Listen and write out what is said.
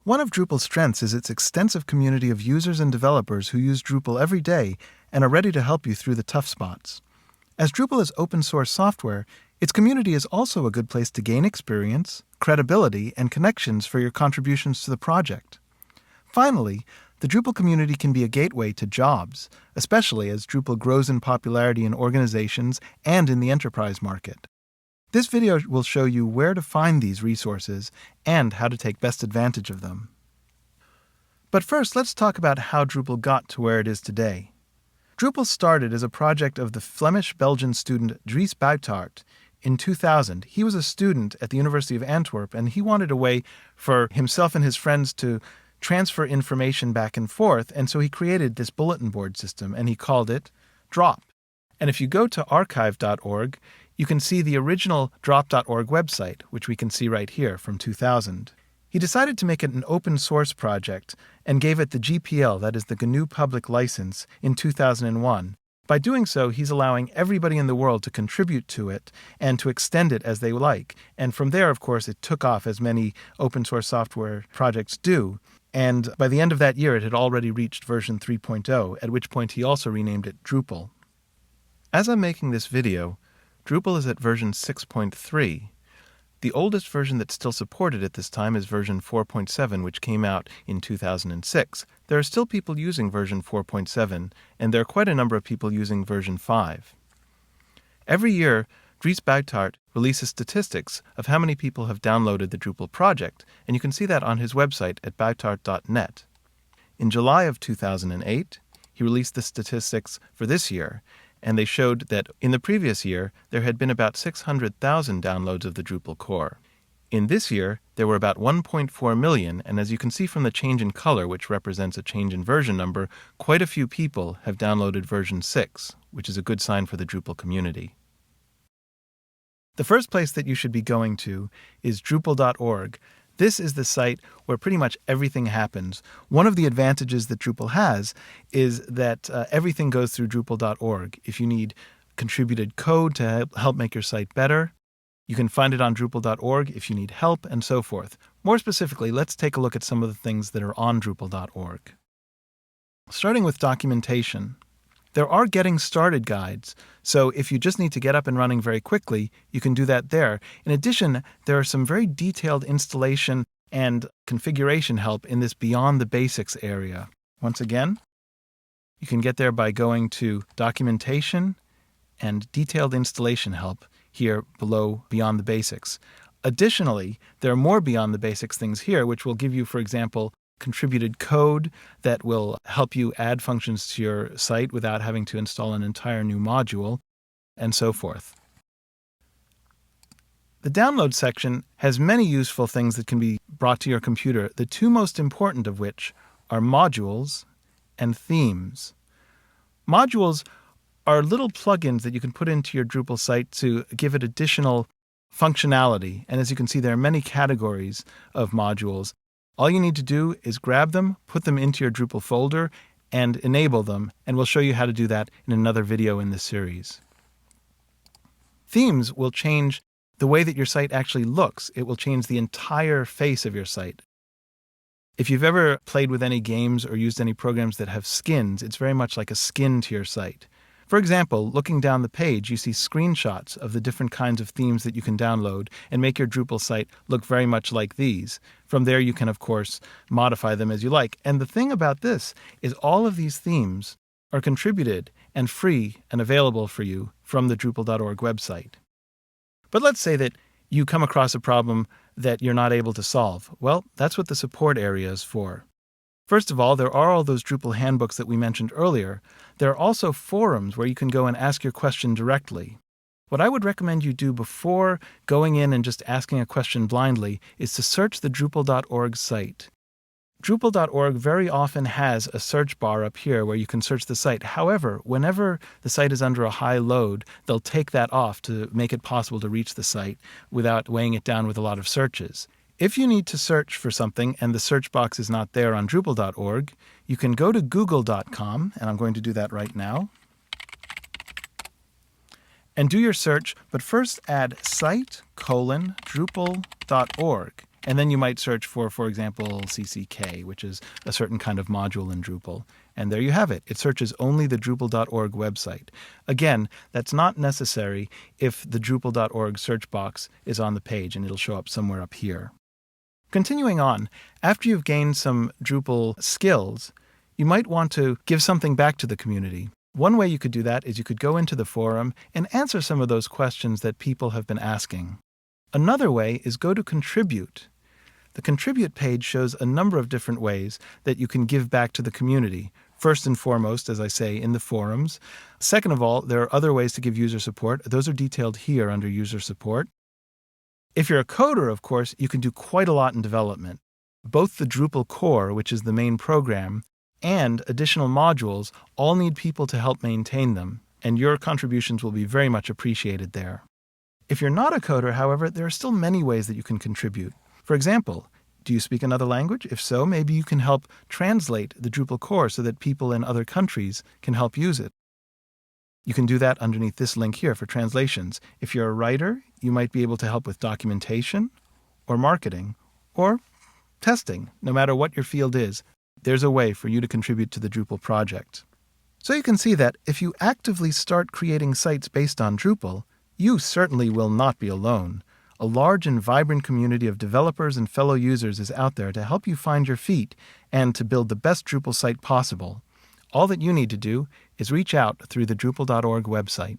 One of Drupal's strengths is its extensive community of users and developers who use Drupal every day and are ready to help you through the tough spots. As Drupal is open-source software, its community is also a good place to gain experience, credibility, and connections for your contributions to the project. Finally, the Drupal community can be a gateway to jobs, especially as Drupal grows in popularity in organizations and in the enterprise market. This video will show you where to find these resources and how to take best advantage of them. But first, let's talk about how Drupal got to where it is today. Drupal started as a project of the Flemish-Belgian student Dries Buytaert in 2000. He was a student at the University of Antwerp, and he wanted a way for himself and his friends to transfer information back and forth, and so he created this bulletin board system, and he called it Drop. And if you go to archive.org, you can see the original drop.org website, which we can see right here from 2000. He decided to make it an open source project and gave it the GPL, that is the GNU Public License, in 2001. By doing so, he's allowing everybody in the world to contribute to it and to extend it as they like. And from there, of course, it took off as many open source software projects do. And by the end of that year, it had already reached version 3.0, at which point he also renamed it Drupal. As I'm making this video, Drupal is at version 6.3. The oldest version that's still supported at this time is version 4.7, which came out in 2006. There are still people using version 4.7, and there are quite a number of people using version 5. Every year, Dries Buytaert releases statistics of how many people have downloaded the Drupal project, and you can see that on his website at buytaert.net. In July of 2008, he released the statistics for this year, and they showed that in the previous year, there had been about 600,000 downloads of the Drupal core. In this year, there were about 1.4 million, and as you can see from the change in color, which represents a change in version number, quite a few people have downloaded version 6, which is a good sign for the Drupal community. The first place that you should be going to is Drupal.org. This is the site where pretty much everything happens. One of the advantages that Drupal has is that everything goes through Drupal.org. If you need contributed code to help make your site better, you can find it on Drupal.org if you need help, and so forth. More specifically, let's take a look at some of the things that are on Drupal.org. Starting with documentation. There are getting started guides, so if you just need to get up and running very quickly, you can do that there. In addition, there are some very detailed installation and configuration help in this Beyond the Basics area. Once again, you can get there by going to Documentation and Detailed Installation Help here below Beyond the Basics. Additionally, there are more Beyond the Basics things here, which will give you, for example, contributed code that will help you add functions to your site without having to install an entire new module, and so forth. The download section has many useful things that can be brought to your computer, the two most important of which are modules and themes. Modules are little plugins that you can put into your Drupal site to give it additional functionality, and as you can see, there are many categories of modules. All you need to do is grab them, put them into your Drupal folder, and enable them, and we'll show you how to do that in another video in this series. Themes will change the way that your site actually looks. It will change the entire face of your site. If you've ever played with any games or used any programs that have skins, it's very much like a skin to your site. For example, looking down the page, you see screenshots of the different kinds of themes that you can download and make your Drupal site look very much like these. From there, you can, of course, modify them as you like. And the thing about this is all of these themes are contributed and free and available for you from the Drupal.org website. But let's say that you come across a problem that you're not able to solve. Well, that's what the support area is for. First of all, there are all those Drupal handbooks that we mentioned earlier. There are also forums where you can go and ask your question directly. What I would recommend you do before going in and just asking a question blindly is to search the Drupal.org site. Drupal.org very often has a search bar up here where you can search the site. However, whenever the site is under a high load, they'll take that off to make it possible to reach the site without weighing it down with a lot of searches. If you need to search for something and the search box is not there on Drupal.org, you can go to google.com, and I'm going to do that right now, and do your search, but first add site:/Drupal.org And then you might search for example, CCK, which is a certain kind of module in Drupal. And there you have it. It searches only the Drupal.org website. Again, that's not necessary if the Drupal.org search box is on the page, and it'll show up somewhere up here. Continuing on, after you've gained some Drupal skills, you might want to give something back to the community. One way you could do that is you could go into the forum and answer some of those questions that people have been asking. Another way is go to Contribute. The Contribute page shows a number of different ways that you can give back to the community. First and foremost, as I say, in the forums. Second of all, there are other ways to give user support. Those are detailed here under User Support. If you're a coder, of course, you can do quite a lot in development. Both the Drupal core, which is the main program, and additional modules all need people to help maintain them, and your contributions will be very much appreciated there. If you're not a coder, however, there are still many ways that you can contribute. For example, do you speak another language? If so, maybe you can help translate the Drupal core so that people in other countries can help use it. You can do that underneath this link here for translations. If you're a writer, you might be able to help with documentation, or marketing, or testing. No matter what your field is, there's a way for you to contribute to the Drupal project. So you can see that if you actively start creating sites based on Drupal, you certainly will not be alone. A large and vibrant community of developers and fellow users is out there to help you find your feet and to build the best Drupal site possible. All that you need to do is reach out through the Drupal.org website.